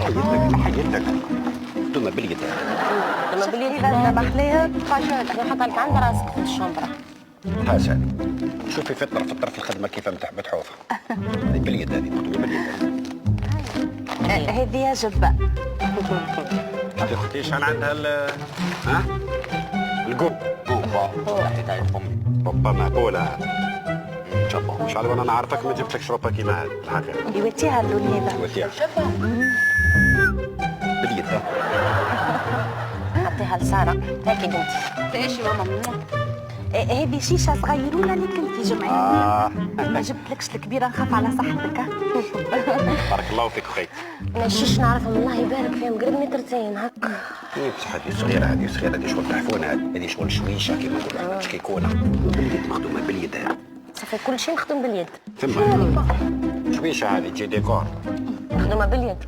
حياتك مخدومه باليد. لما باليد هذا محليها تبقى حاطه لك عند راسك في الشومبرا. حسن شوفي فطر في الخدمه كيف متحوفه. هذه باليد، هذه مخدومه باليد. هذه يا جبة. اختي شحال عندها ها؟ القب حيت هاي امي ربما مقبوله. شحال وانا نعرفك ما جبتلكش ربا كيما هذه الحقيقه. يوديها اللونيلة. وديها باليد. حطيها لساره هاكي بنتي. ايش يا ماما؟ هذه شيشة صغيرونة اللي كنتي جمعية. ما جبتلكش الكبيرة نخاف على صحتك. بارك الله فيك اختي. انا الشيش نعرفهم الله يبارك فيهم قريب مترتين هكا. بصح هذه صغيره، هذه صغيره، هذه شغل تحفونه، هذه شغل شويشه كيما نقولوا احنا مش كيكونه. باليد مخدومه باليد هذه. صافي كل شيء مخدوم باليد. ثم شويشه هذه تجي ديكور. مخدومه باليد.